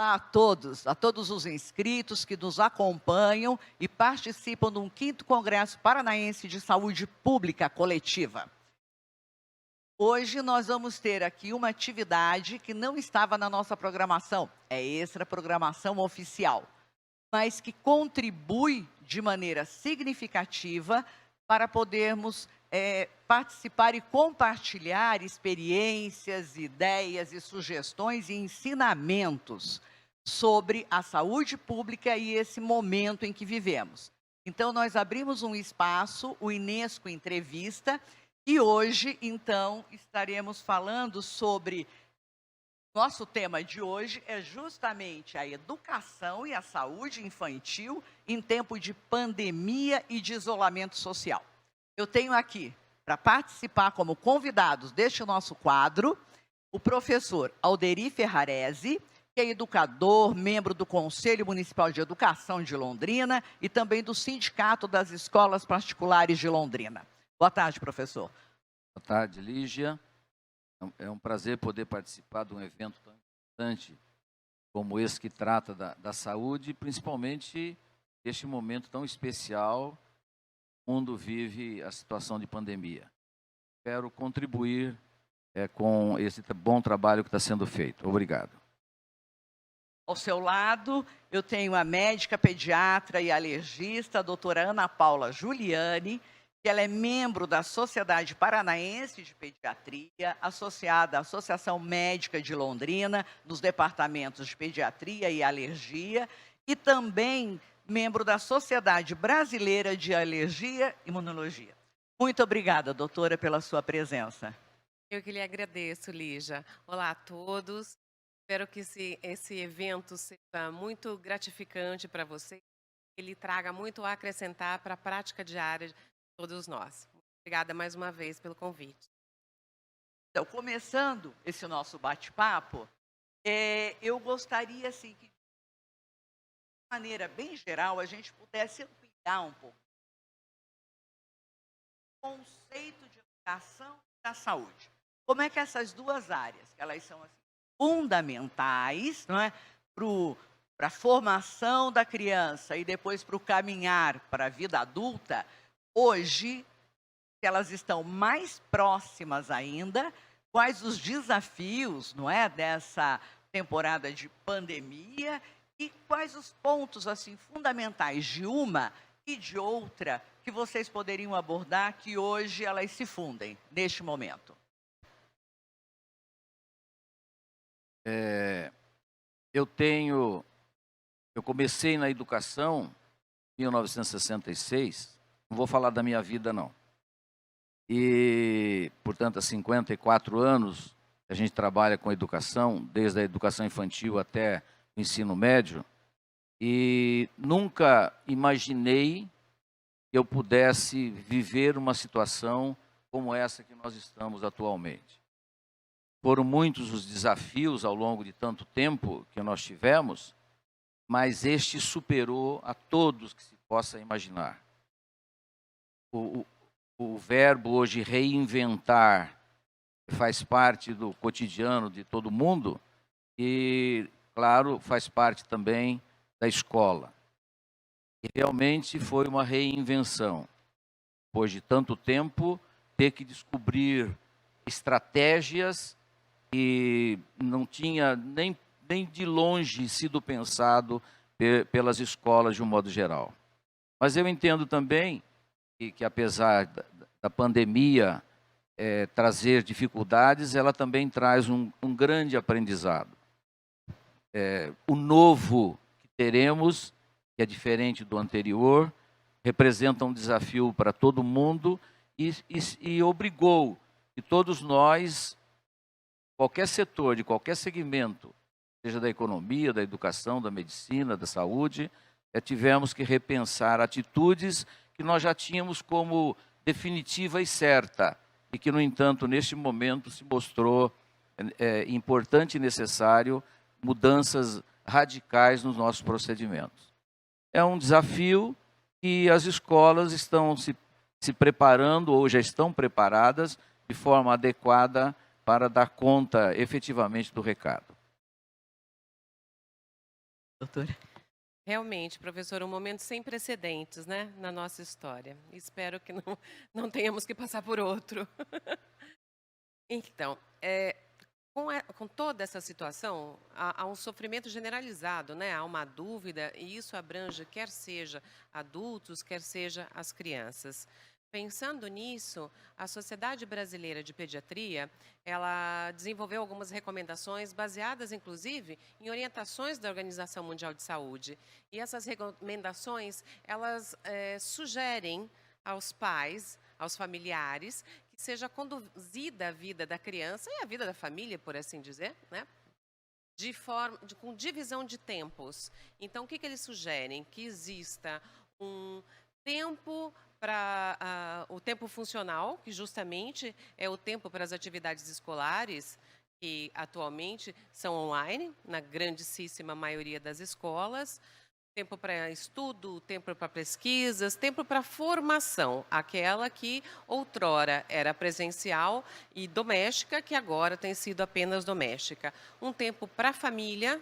Olá a todos os inscritos que nos acompanham e participam do 5º Congresso Paranaense de Saúde Pública Coletiva. Hoje nós vamos ter aqui uma atividade que não estava na nossa programação, é extra programação oficial, mas que contribui de maneira significativa para podermos participar e compartilhar experiências, ideias e sugestões e ensinamentos sobre a saúde pública e esse momento em que vivemos. Então, nós abrimos um espaço, o Inesco Entrevista, e hoje, então, estaremos falando sobre... Nosso tema de hoje é justamente a educação e a saúde infantil em tempo de pandemia e de isolamento social. Eu tenho aqui, para participar como convidados deste nosso quadro, o professor Alderi Ferrarese, que é educador, membro do Conselho Municipal de Educação de Londrina e também do Sindicato das Escolas Particulares de Londrina. Boa tarde, professor. Boa tarde, Lígia. É um prazer poder participar de um evento tão importante como esse que trata da saúde, principalmente neste momento tão especial. O mundo vive a situação de pandemia. Quero contribuir com esse bom trabalho que está sendo feito. Obrigado. Ao seu lado, eu tenho a médica pediatra e alergista, a doutora Ana Paula Giuliani, que ela é membro da Sociedade Paranaense de Pediatria, associada à Associação Médica de Londrina, nos departamentos de Pediatria e Alergia, e também membro da Sociedade Brasileira de Alergia e Imunologia. Muito obrigada, doutora, pela sua presença. Eu que lhe agradeço, Lígia. Olá a todos. Espero que esse evento seja muito gratificante para vocês. Ele traga muito a acrescentar para a prática diária de todos nós. Muito obrigada mais uma vez pelo convite. Então, começando esse nosso bate-papo, eu gostaria, assim, que, de maneira bem geral, a gente pudesse ampliar um pouco o conceito de educação e da saúde. Como é que essas duas áreas, que elas são assim, fundamentais, não é, para a formação da criança e depois para o caminhar para a vida adulta, hoje, elas estão mais próximas ainda, quais os desafios, não é, dessa temporada de pandemia e quais os pontos assim fundamentais de uma e de outra que vocês poderiam abordar que hoje elas se fundem neste momento. Eu comecei na educação em 1966, não vou falar da minha vida, não. E, portanto, há 54 anos a gente trabalha com educação, desde a educação infantil até o ensino médio, e nunca imaginei que eu pudesse viver uma situação como essa que nós estamos atualmente. Foram muitos os desafios ao longo de tanto tempo que nós tivemos, mas este superou a todos que se possa imaginar. O verbo hoje reinventar faz parte do cotidiano de todo mundo e, claro, faz parte também da escola. E realmente foi uma reinvenção. Depois de tanto tempo, ter que descobrir estratégias que não tinha nem de longe sido pensado pelas escolas de um modo geral. Mas eu entendo também que apesar da pandemia trazer dificuldades, ela também traz um grande aprendizado. O novo que teremos, que é diferente do anterior, representa um desafio para todo mundo e obrigou que todos nós, qualquer setor, de qualquer segmento, seja da economia, da educação, da medicina, da saúde, tivemos que repensar atitudes que nós já tínhamos como definitiva e certa, e que, no entanto, neste momento se mostrou importante e necessário mudanças radicais nos nossos procedimentos. É um desafio que as escolas estão se preparando ou já estão preparadas de forma adequada para dar conta efetivamente do recado. doutora? Realmente, professor, um momento sem precedentes, né, na nossa história. Espero que não tenhamos que passar por outro. Então, com toda essa situação, há um sofrimento generalizado, né? Há uma dúvida, e isso abrange quer seja adultos, quer seja as crianças. Pensando nisso, a Sociedade Brasileira de Pediatria, ela desenvolveu algumas recomendações baseadas, inclusive, em orientações da Organização Mundial de Saúde. E essas recomendações, elas sugerem aos pais, aos familiares, que seja conduzida a vida da criança e a vida da família, por assim dizer, né? Com divisão de tempos. Então, o que eles sugerem? Que exista um tempo para o tempo funcional, que justamente é o tempo para as atividades escolares, que atualmente são online, na grandíssima maioria das escolas. Tempo para estudo, tempo para pesquisas, tempo para formação, aquela que outrora era presencial e doméstica, que agora tem sido apenas doméstica. Um tempo para a família.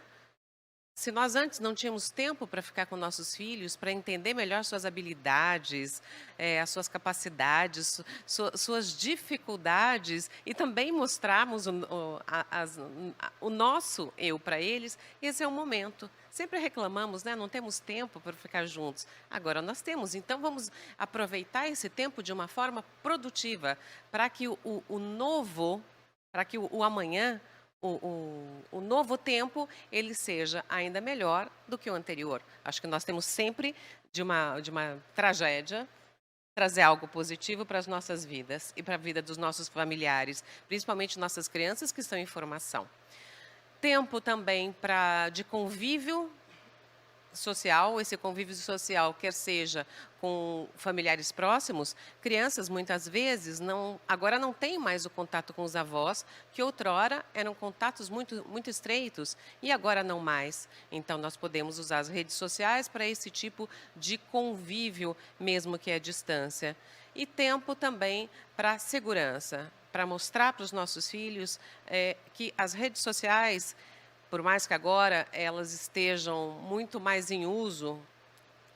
Se nós antes não tínhamos tempo para ficar com nossos filhos, para entender melhor suas habilidades, as suas capacidades, suas dificuldades, e também mostrarmos o nosso eu para eles, esse é o momento. Sempre reclamamos, né? Não temos tempo para ficar juntos. Agora nós temos, então vamos aproveitar esse tempo de uma forma produtiva, para que o novo, para que o amanhã, o novo tempo, ele seja ainda melhor do que o anterior. Acho que nós temos sempre, de uma tragédia, trazer algo positivo para as nossas vidas e para a vida dos nossos familiares, principalmente nossas crianças que estão em formação. Tempo também de convívio social, esse convívio social, quer seja com familiares próximos, crianças muitas vezes agora não têm mais o contato com os avós, que outrora eram contatos muito, muito estreitos e agora não mais. Então nós podemos usar as redes sociais para esse tipo de convívio, mesmo que à distância. E tempo também para segurança, para mostrar para os nossos filhos que as redes sociais, por mais que agora elas estejam muito mais em uso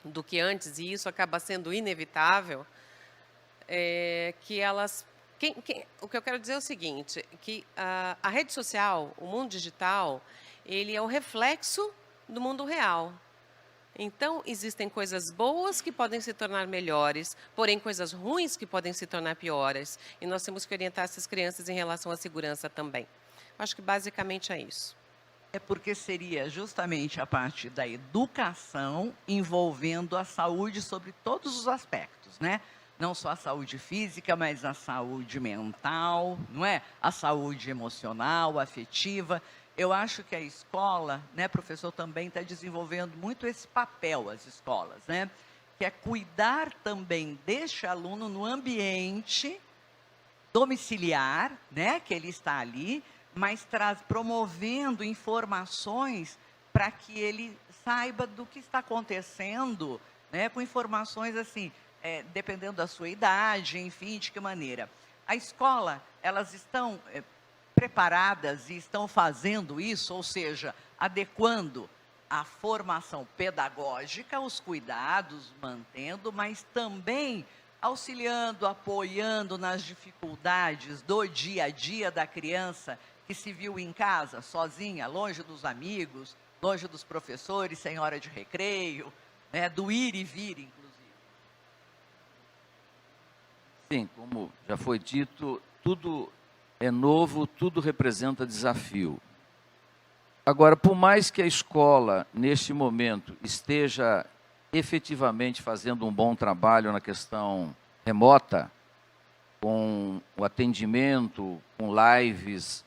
do que antes, e isso acaba sendo inevitável, que elas... o que eu quero dizer é o seguinte, que a rede social, o mundo digital, ele é o reflexo do mundo real. Então, existem coisas boas que podem se tornar melhores, porém coisas ruins que podem se tornar piores. E nós temos que orientar essas crianças em relação à segurança também. Acho que basicamente é isso. É porque seria justamente a parte da educação envolvendo a saúde sobre todos os aspectos, né? Não só a saúde física, mas a saúde mental, não é? A saúde emocional, afetiva. Eu acho que a escola, né, professor, também está desenvolvendo muito esse papel, as escolas, né? Que é cuidar também deste aluno no ambiente domiciliar, né? Que ele está ali, mas promovendo informações para que ele saiba do que está acontecendo, né, com informações assim, dependendo da sua idade, enfim, de que maneira. A escola, elas estão preparadas e estão fazendo isso, ou seja, adequando a formação pedagógica, os cuidados, mantendo, mas também auxiliando, apoiando nas dificuldades do dia a dia da criança, que se viu em casa, sozinha, longe dos amigos, longe dos professores, sem hora de recreio, né, do ir e vir, inclusive. Sim, como já foi dito, tudo é novo, tudo representa desafio. Agora, por mais que a escola, neste momento, esteja efetivamente fazendo um bom trabalho na questão remota, com o atendimento, com lives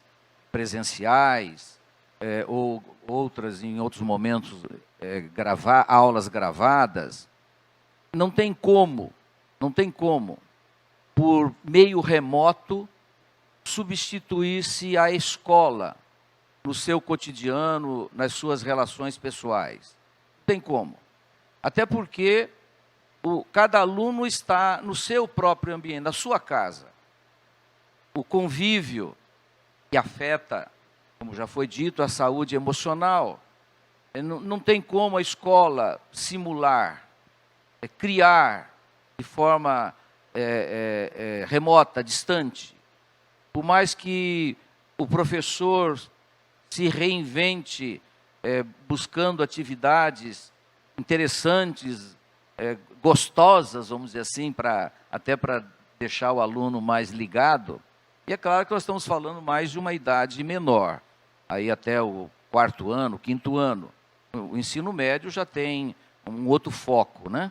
presenciais, ou outras, em outros momentos, aulas gravadas, não tem como, por meio remoto, substituir-se a escola no seu cotidiano, nas suas relações pessoais. Não tem como. Até porque cada aluno está no seu próprio ambiente, na sua casa. O convívio que afeta, como já foi dito, a saúde emocional, Não tem como a escola simular, criar de forma remota, distante. Por mais que o professor se reinvente buscando atividades interessantes, gostosas, vamos dizer assim, até para deixar o aluno mais ligado. E é claro que nós estamos falando mais de uma idade menor, aí até o 4º ano, 5º ano. O ensino médio já tem um outro foco, né?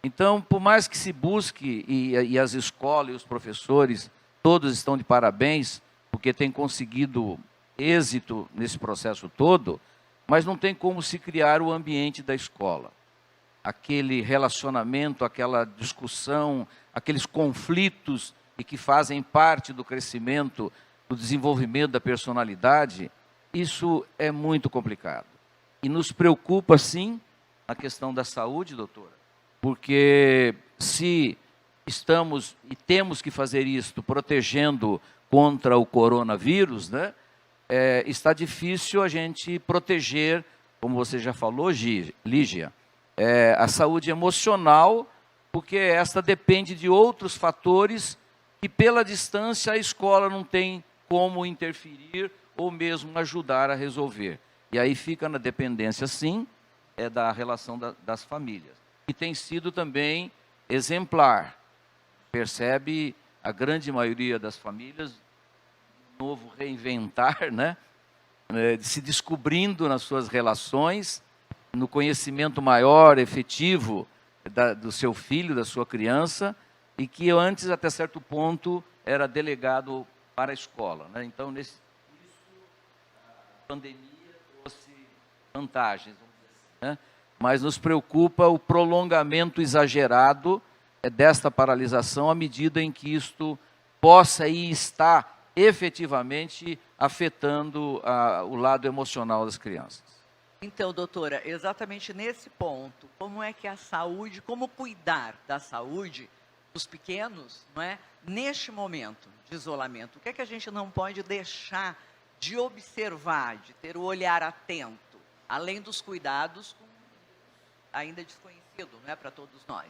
Então, por mais que se busque, e as escolas e os professores, todos estão de parabéns, porque têm conseguido êxito nesse processo todo, mas não tem como se criar o ambiente da escola. Aquele relacionamento, aquela discussão, aqueles conflitos e que fazem parte do crescimento, do desenvolvimento da personalidade, isso é muito complicado. E nos preocupa, sim, a questão da saúde, doutora, porque se estamos e temos que fazer isto protegendo contra o coronavírus, né, está difícil a gente proteger, como você já falou, Lígia, a saúde emocional, porque esta depende de outros fatores que, pela distância, a escola não tem como interferir ou mesmo ajudar a resolver. E aí fica na dependência, sim, da relação das famílias. E tem sido também exemplar. Percebe a grande maioria das famílias, novo reinventar, né? Se descobrindo nas suas relações, no conhecimento maior, efetivo do seu filho, da sua criança, e que antes, até certo ponto, era delegado para a escola, né? Então, isso, a pandemia trouxe vantagens, vamos dizer assim, né? Mas nos preocupa o prolongamento exagerado desta paralisação, à medida em que isto possa e está efetivamente afetando o lado emocional das crianças. Então, doutora, exatamente nesse ponto, como é que a saúde, como cuidar da saúde dos pequenos, não é, neste momento de isolamento? O que é que a gente não pode deixar de observar, de ter o olhar atento, além dos cuidados ainda desconhecido, não é, para todos nós?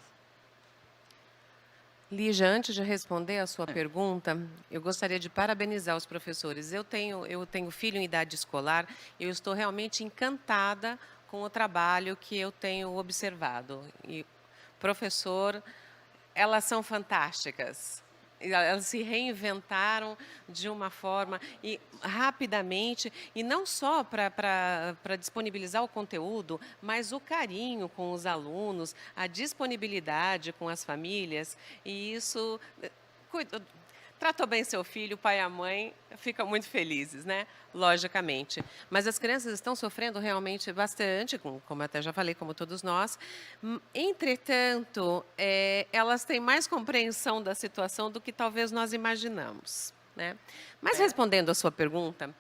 Lígia, antes de responder a sua pergunta, eu gostaria de parabenizar os professores. Eu tenho filho em idade escolar e eu estou realmente encantada com o trabalho que eu tenho observado. E, professor, elas são fantásticas. Elas se reinventaram de uma forma e rapidamente, e não só para disponibilizar o conteúdo, mas o carinho com os alunos, a disponibilidade com as famílias, e isso tratou bem seu filho, o pai e a mãe ficam muito felizes, né? Logicamente. Mas as crianças estão sofrendo realmente bastante, como até já falei, como todos nós. Entretanto, elas têm mais compreensão da situação do que talvez nós imaginamos, né? Mas respondendo a sua pergunta,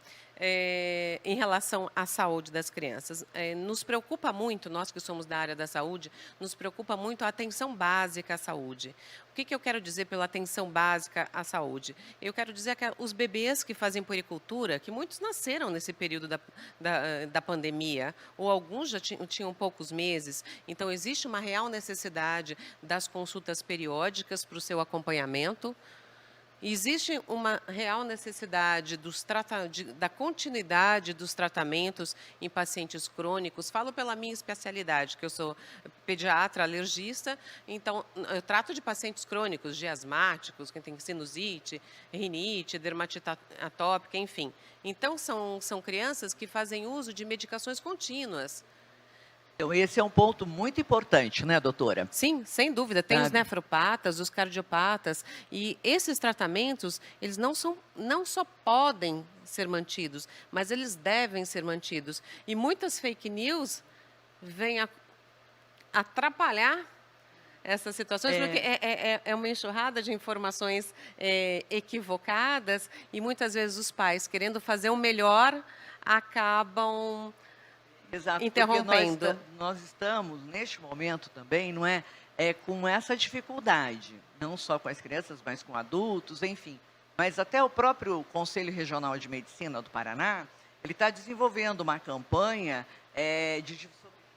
em relação à saúde das crianças, nos preocupa muito, nós que somos da área da saúde, nos preocupa muito a atenção básica à saúde. O que eu quero dizer pela atenção básica à saúde? Eu quero dizer que os bebês que fazem puericultura, que muitos nasceram nesse período da pandemia, ou alguns já tinham poucos meses, então existe uma real necessidade das consultas periódicas para o seu acompanhamento. Existe uma real necessidade da continuidade dos tratamentos em pacientes crônicos. Falo pela minha especialidade, que eu sou pediatra, alergista, então eu trato de pacientes crônicos, de asmáticos, quem tem sinusite, rinite, dermatite atópica, enfim. Então são crianças que fazem uso de medicações contínuas. Então, esse é um ponto muito importante, né, doutora? Sim, sem dúvida. Tem os nefropatas, os cardiopatas, e esses tratamentos, eles não só podem ser mantidos, mas eles devem ser mantidos. E muitas fake news vêm atrapalhar essas situações, porque é uma enxurrada de informações equivocadas, e muitas vezes os pais, querendo fazer o melhor, acabam... Exato, interrompendo. Porque nós estamos, neste momento também, não é, com essa dificuldade, não só com as crianças, mas com adultos, enfim. Mas até o próprio Conselho Regional de Medicina do Paraná, ele está desenvolvendo uma campanha sobre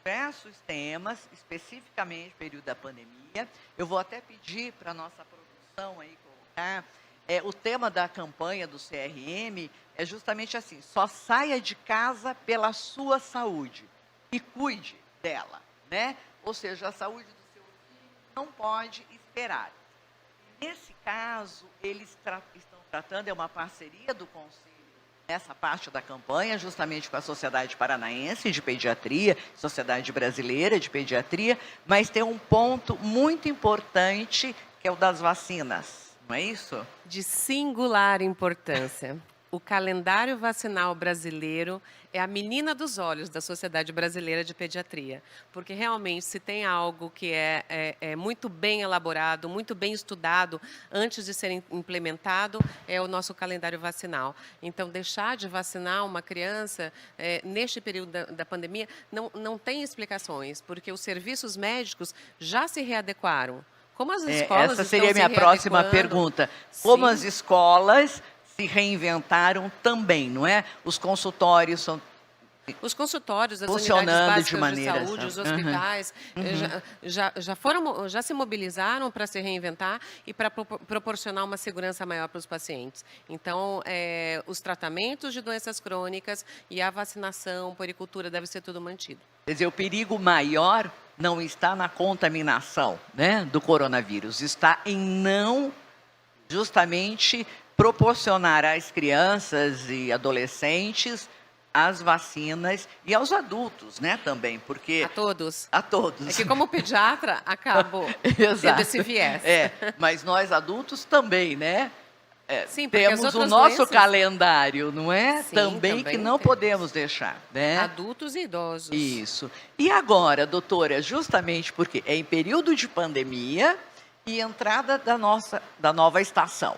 diversos temas, especificamente no período da pandemia. Eu vou até pedir para a nossa produção aí colocar. O tema da campanha do CRM é justamente assim: só saia de casa pela sua saúde e cuide dela, né? Ou seja, a saúde do seu filho não pode esperar. Nesse caso, eles estão tratando, é uma parceria do Conselho, nessa parte da campanha, justamente com a Sociedade Paranaense de Pediatria, Sociedade Brasileira de Pediatria, mas tem um ponto muito importante, que é o das vacinas, não é isso? De singular importância. O calendário vacinal brasileiro é a menina dos olhos da Sociedade Brasileira de Pediatria, porque realmente se tem algo que é muito bem elaborado, muito bem estudado antes de ser implementado, é o nosso calendário vacinal. Então, deixar de vacinar uma criança neste período da pandemia não tem explicações, porque os serviços médicos já se readequaram. Como as escolas essa seria a minha próxima pergunta. Como as escolas se reinventaram também, não é? Os consultórios são os consultórios, as funcionando unidades de básicas de maneira saúde, os hospitais, já se mobilizaram para se reinventar e para proporcionar uma segurança maior para os pacientes. Então, os tratamentos de doenças crônicas e a vacinação, puericultura, deve ser tudo mantido. Quer dizer, o perigo maior não está na contaminação, né, do coronavírus, está em não justamente proporcionar às crianças e adolescentes as vacinas e aos adultos, né, também, porque... A todos. A todos. É que como pediatra, acabo tendo esse viés. Mas nós adultos também, né? Sim, temos o nosso calendário, não é? Sim, também que não podemos deixar, né? Adultos e idosos. Isso. E agora, doutora, justamente porque é em período de pandemia e entrada da nova estação.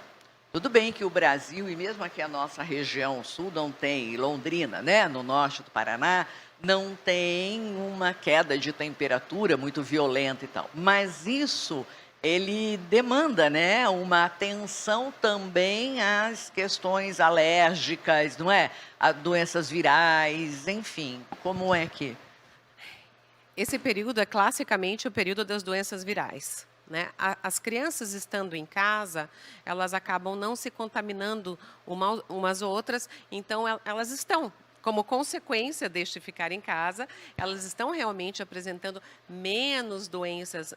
Tudo bem que o Brasil, e mesmo aqui a nossa região sul, não tem, Londrina, né, no norte do Paraná, não tem uma queda de temperatura muito violenta e tal. Mas isso, ele demanda, né, uma atenção também às questões alérgicas, não é? A doenças virais, enfim, como é que... Esse período é classicamente o período das doenças virais. Né? As crianças estando em casa, elas acabam não se contaminando umas ou outras, então elas estão, como consequência deste ficar em casa, elas estão realmente apresentando menos doenças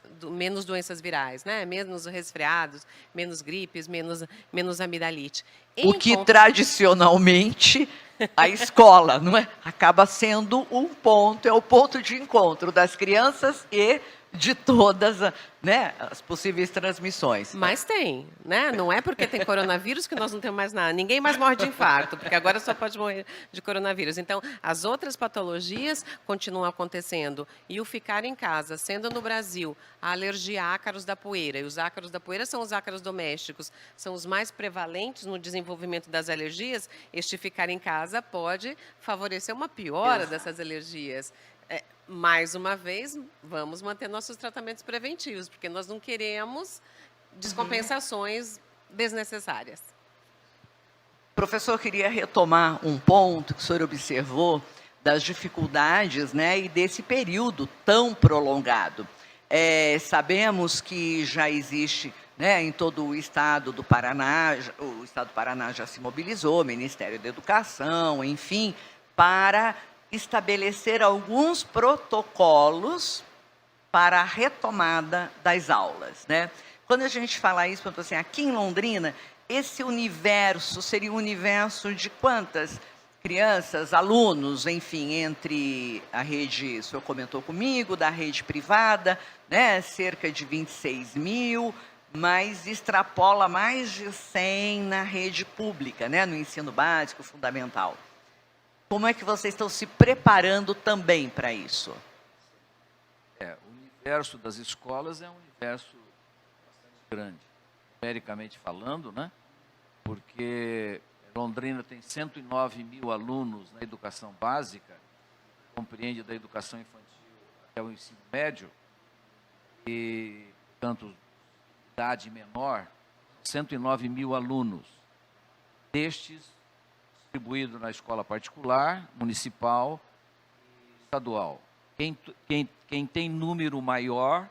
virais, né? Menos resfriados, menos gripes, menos amidalite. O que tradicionalmente a escola, não é? Acaba sendo um ponto, é o ponto de encontro das crianças e de todas, né, as possíveis transmissões. Mas tem, né? Não é porque tem coronavírus que nós não temos mais nada. Ninguém mais morre de infarto, porque agora só pode morrer de coronavírus. Então, as outras patologias continuam acontecendo. E o ficar em casa, sendo no Brasil a alergia a ácaros da poeira, e os ácaros da poeira são os ácaros domésticos, são os mais prevalentes no desenvolvimento das alergias, este ficar em casa pode favorecer uma piora dessas alergias. Mais uma vez, vamos manter nossos tratamentos preventivos, porque nós não queremos descompensações desnecessárias. Professor, queria retomar um ponto que o senhor observou das dificuldades, né, e desse período tão prolongado. Sabemos que já existe, né, em todo o estado do Paraná, o estado do Paraná já se mobilizou, o Ministério da Educação, enfim, para estabelecer alguns protocolos para a retomada das aulas, né? Quando a gente fala isso, assim, aqui em Londrina, esse universo seria um universo de quantas crianças, alunos, enfim, entre a rede, o senhor comentou comigo, da rede privada, né, cerca de 26 mil, mas extrapola mais de 100 na rede pública, né, no ensino básico, fundamental. Como é que vocês estão se preparando também para isso? O universo das escolas é um universo bastante grande, numericamente falando, né? Porque Londrina tem 109 mil alunos na educação básica, compreende da educação infantil até o ensino médio, e, tanto idade menor, 109 mil alunos. Destes, distribuído na escola particular, municipal e estadual. Quem tem número maior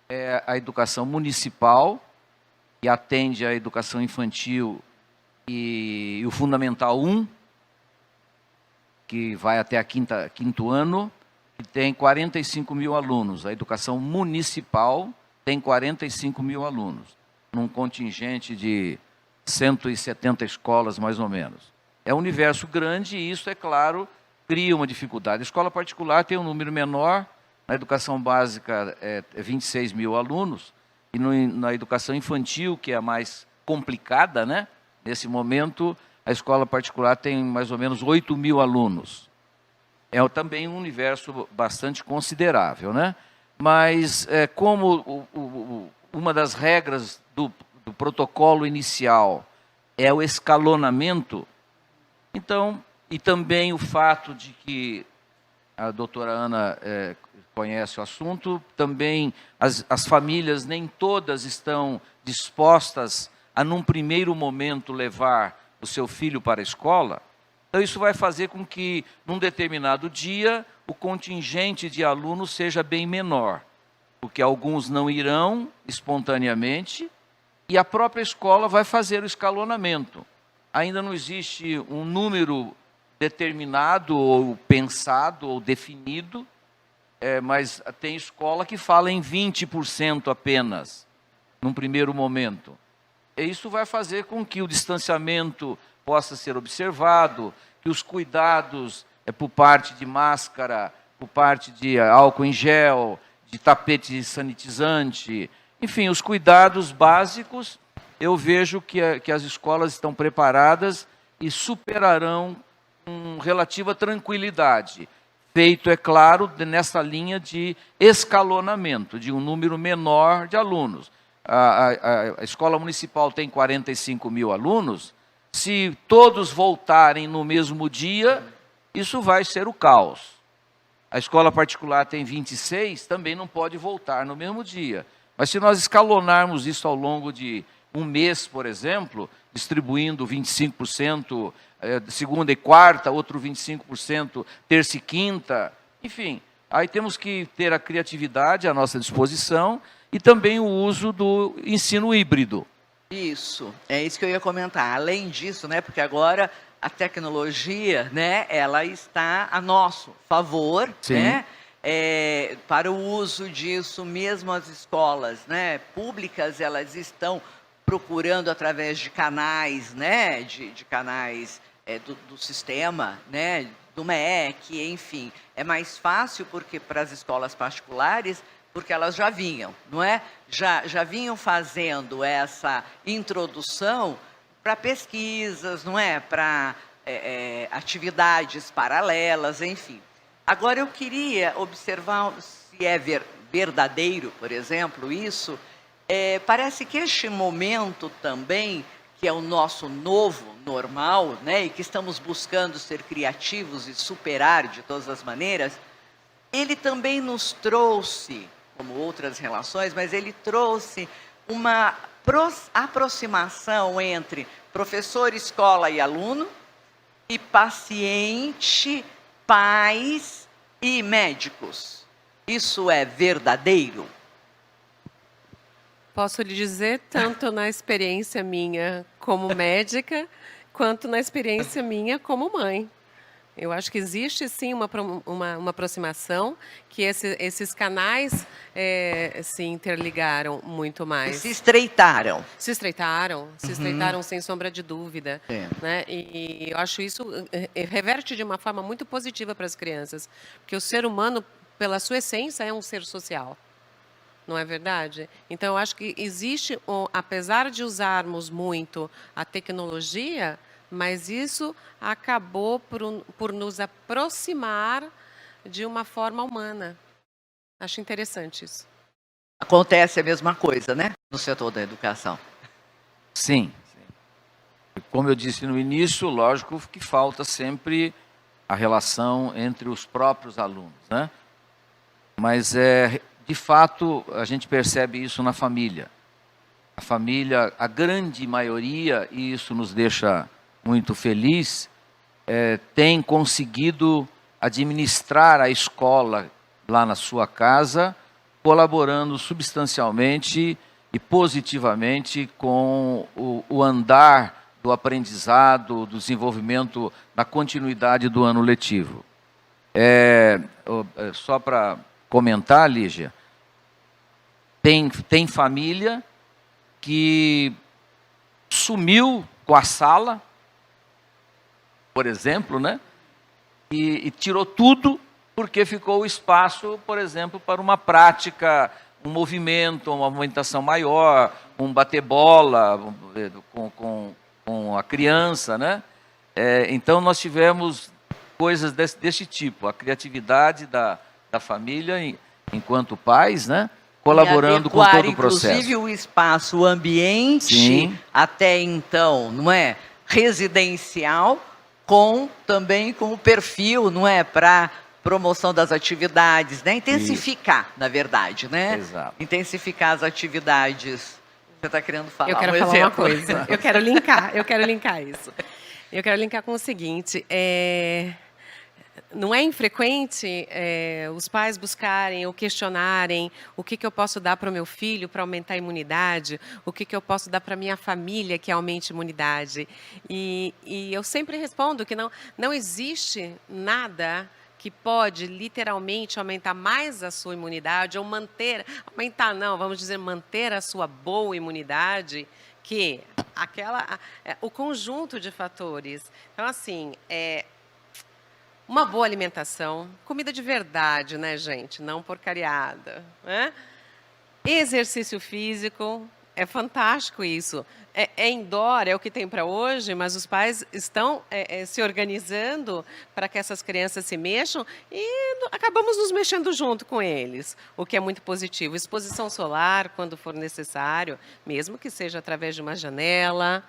é a educação municipal, que atende a educação infantil e o Fundamental 1, que vai até quinto ano, e tem 45 mil alunos. A educação municipal tem 45 mil alunos, num contingente de 170 escolas, mais ou menos. É um universo grande e isso, é claro, cria uma dificuldade. A escola particular tem um número menor, na educação básica é 26 mil alunos, e na educação infantil, que é a mais complicada, né? Nesse momento, a escola particular tem mais ou menos 8 mil alunos. É também um universo bastante considerável, né? Mas, como uma das regras do protocolo inicial é o escalonamento, então, e também o fato de que a doutora Ana conhece o assunto, também as famílias nem todas estão dispostas a, num primeiro momento, levar o seu filho para a escola. Então, isso vai fazer com que, num determinado dia, o contingente de alunos seja bem menor, porque alguns não irão espontaneamente e a própria escola vai fazer o escalonamento. Ainda não existe um número determinado ou pensado ou definido, mas tem escola que fala em 20% apenas, num primeiro momento. E isso vai fazer com que o distanciamento possa ser observado, que os cuidados por parte de máscara, por parte de álcool em gel, de tapete sanitizante, enfim, os cuidados básicos, eu vejo que as escolas estão preparadas e superarão com relativa tranquilidade. Feito, é claro, nessa linha de escalonamento, de um número menor de alunos. A escola municipal tem 45 mil alunos, se todos voltarem no mesmo dia, isso vai ser o caos. A escola particular tem 26, também não pode voltar no mesmo dia. Mas se nós escalonarmos isso ao longo de um mês, por exemplo, distribuindo 25% segunda e quarta, outro 25% terça e quinta, enfim, aí temos que ter a criatividade à nossa disposição e também o uso do ensino híbrido. Isso, é isso que eu ia comentar. Além disso, né, porque agora a tecnologia, né, ela está a nosso favor, né, para o uso disso, mesmo as escolas, né, públicas, elas estão procurando através de canais, né, de canais do sistema, né, do MEC, enfim, é mais fácil porque para as escolas particulares, porque elas já vinham, não é? Já vinham fazendo essa introdução para pesquisas, não é? Para atividades paralelas, enfim. Agora, eu queria observar se é verdadeiro, por exemplo, isso. Parece que este momento também, que é o nosso novo normal, né? E que estamos buscando ser criativos e superar de todas as maneiras, ele também nos trouxe, como outras relações, mas ele trouxe uma aproximação entre professor, escola e aluno, e paciente, pais e médicos. Isso é verdadeiro? Posso lhe dizer, tanto na experiência minha como médica, quanto na experiência minha como mãe. Eu acho que existe, sim, uma aproximação, que esses canais se interligaram muito mais. E se estreitaram. Se estreitaram, sem sombra de dúvida. Né? E eu acho isso reverte de uma forma muito positiva para as crianças, porque o ser humano, pela sua essência, é um ser social. Não é verdade? Então, eu acho que existe, apesar de usarmos muito a tecnologia, mas isso acabou por nos aproximar de uma forma humana. Acho interessante isso. Acontece a mesma coisa, né? No setor da educação. Sim. Como eu disse no início, lógico que falta sempre a relação entre os próprios alunos, né? Mas, de fato, a gente percebe isso na família. A família, a grande maioria, e isso nos deixa muito feliz, tem conseguido administrar a escola lá na sua casa, colaborando substancialmente e positivamente com o andar do aprendizado, do desenvolvimento, da continuidade do ano letivo. Só para comentar, Lígia, tem família que sumiu com a sala, por exemplo, né? E tirou tudo porque ficou o espaço, por exemplo, para uma prática, um movimento, uma movimentação maior, um bater bola com a criança, né? Então, nós tivemos coisas desse tipo, a criatividade da família, enquanto pais, né? Colaborando com todo o processo. Inclusive o espaço, o ambiente, sim, até então, não é, residencial, também com o perfil, não é, para promoção das atividades, né? Intensificar, na verdade, né? Exato. Intensificar as atividades. Você está querendo falar? Eu quero falar uma coisa. Eu quero linkar isso. Eu quero linkar com o seguinte: não é infrequente os pais buscarem ou questionarem o que eu posso dar para o meu filho para aumentar a imunidade, o que eu posso dar para a minha família que aumente a imunidade. E eu sempre respondo que não existe nada que pode literalmente aumentar mais a sua imunidade ou manter a sua boa imunidade, que o conjunto de fatores. Então, assim, uma boa alimentação, comida de verdade, né, gente? Não porcariada, né? Exercício físico, é fantástico isso. Indoor, é o que tem para hoje, mas os pais estão se organizando para que essas crianças se mexam e acabamos nos mexendo junto com eles, o que é muito positivo. Exposição solar, quando for necessário, mesmo que seja através de uma janela,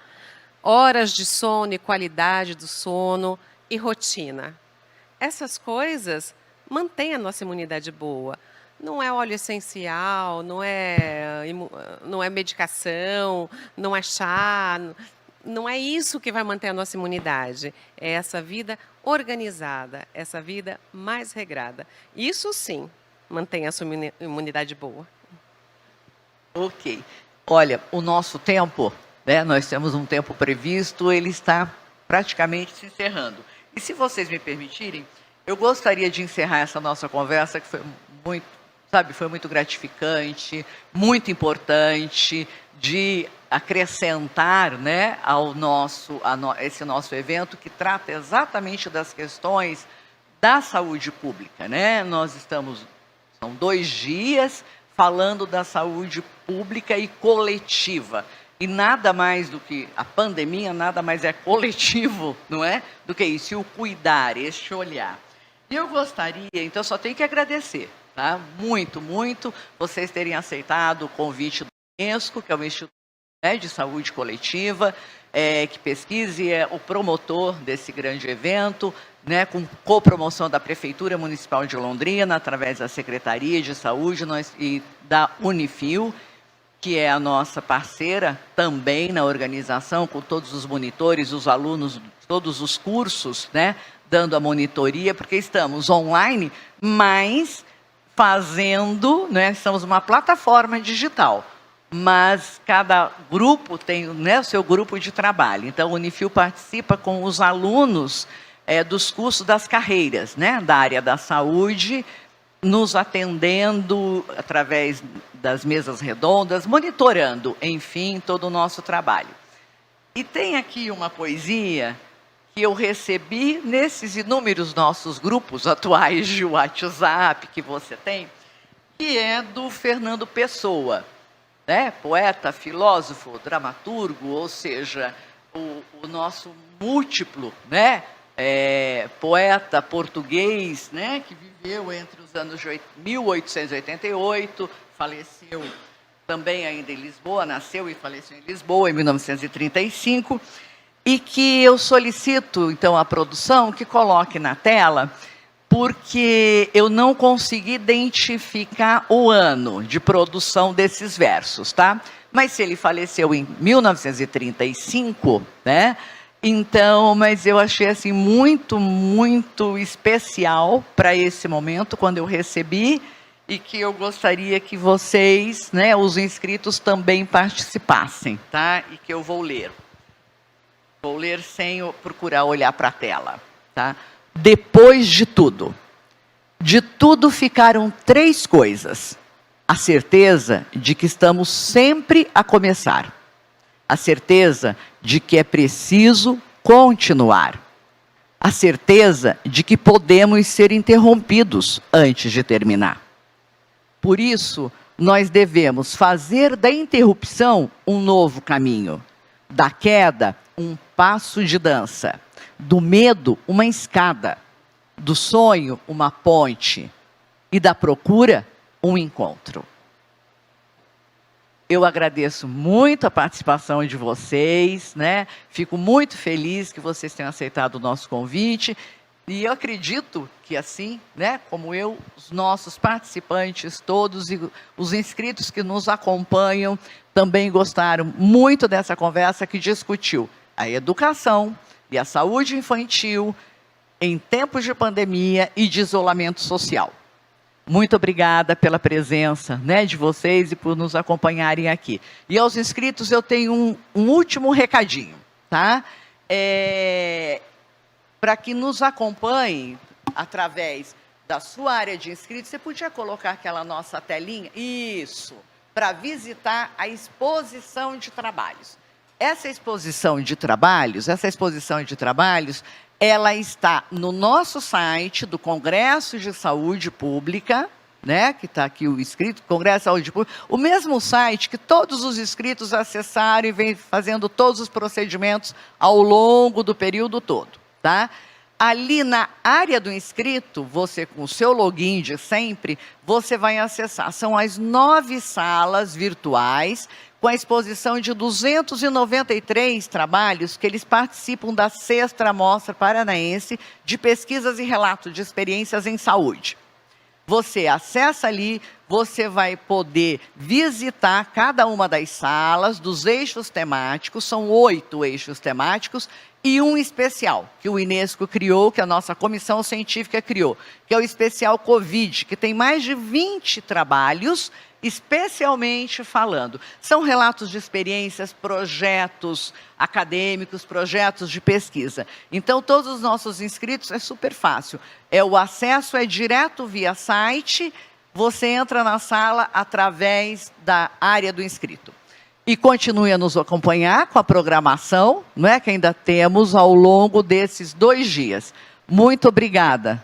horas de sono e qualidade do sono e rotina. Essas coisas mantêm a nossa imunidade boa. Não é óleo essencial, não é medicação, não é chá, não é isso que vai manter a nossa imunidade. É essa vida organizada, essa vida mais regrada. Isso sim mantém a sua imunidade boa. Ok. Olha, o nosso tempo, né, nós temos um tempo previsto, ele está praticamente se encerrando. E se vocês me permitirem, eu gostaria de encerrar essa nossa conversa, que foi muito gratificante, muito importante, de acrescentar, né, esse nosso evento, que trata exatamente das questões da saúde pública, né? São 2 dias falando da saúde pública e coletiva. E nada mais do que a pandemia, nada mais é coletivo, não é? Do que isso, e o cuidar, este olhar. E eu gostaria, então só tenho que agradecer, tá? Muito, muito, vocês terem aceitado o convite do Unesco, que é o Instituto, né, de Saúde Coletiva, que pesquise, é o promotor desse grande evento, né, com copromoção da Prefeitura Municipal de Londrina, através da Secretaria de Saúde e da Unifil, que é a nossa parceira também na organização, com todos os monitores, os alunos, todos os cursos, né, dando a monitoria, porque estamos online, mas fazendo, né, somos uma plataforma digital, mas cada grupo tem, né, o seu grupo de trabalho. Então, o Unifil participa com os alunos dos cursos das carreiras, né, da área da saúde, nos atendendo através das mesas redondas, monitorando, enfim, todo o nosso trabalho. E tem aqui uma poesia que eu recebi nesses inúmeros nossos grupos atuais de WhatsApp que você tem, que é do Fernando Pessoa, né? Poeta, filósofo, dramaturgo, ou seja, o nosso múltiplo, né? Poeta português, né? Que viveu entre os anos 1888, faleceu também ainda em Lisboa, nasceu e faleceu em Lisboa em 1935, e que eu solicito, então, à produção que coloque na tela, porque eu não consegui identificar o ano de produção desses versos, tá? Mas se ele faleceu em 1935, né? Então, mas eu achei assim muito, muito especial para esse momento, quando eu recebi, e que eu gostaria que vocês, né, os inscritos, também participassem, tá? E que eu vou ler. Vou ler sem procurar olhar para a tela, tá? Depois de tudo ficaram 3 coisas. A certeza de que estamos sempre a começar. A certeza de que é preciso continuar. A certeza de que podemos ser interrompidos antes de terminar. Por isso, nós devemos fazer da interrupção um novo caminho. Da queda, um passo de dança. Do medo, uma escada. Do sonho, uma ponte. E da procura, um encontro. Eu agradeço muito a participação de vocês, né? Fico muito feliz que vocês tenham aceitado o nosso convite. E eu acredito que assim, né, como eu, os nossos participantes todos e os inscritos que nos acompanham também gostaram muito dessa conversa que discutiu a educação e a saúde infantil em tempos de pandemia e de isolamento social. Muito obrigada pela presença, né, de vocês e por nos acompanharem aqui. E aos inscritos eu tenho um último recadinho, tá? Para que nos acompanhem através da sua área de inscritos, você podia colocar aquela nossa telinha? Isso, para visitar a exposição de trabalhos. Essa exposição de trabalhos, ela está no nosso site do Congresso de Saúde Pública, né, que está aqui o inscrito, Congresso de Saúde Pública, o mesmo site que todos os inscritos acessaram e vem fazendo todos os procedimentos ao longo do período todo, tá? Ali na área do inscrito, você com o seu login de sempre, você vai acessar. São as 9 salas virtuais, com a exposição de 293 trabalhos que eles participam da 6ª Mostra Paranaense de Pesquisas e Relatos de Experiências em Saúde. Você acessa ali, você vai poder visitar cada uma das salas, dos eixos temáticos, são 8 eixos temáticos, e um especial, que o Unesco criou, que a nossa comissão científica criou, que é o especial Covid, que tem mais de 20 trabalhos, especialmente falando. São relatos de experiências, projetos acadêmicos, projetos de pesquisa. Então, todos os nossos inscritos, é super fácil. O acesso é direto via site, você entra na sala através da área do inscrito. E continue a nos acompanhar com a programação, não é, que ainda temos ao longo desses 2 dias. Muito obrigada.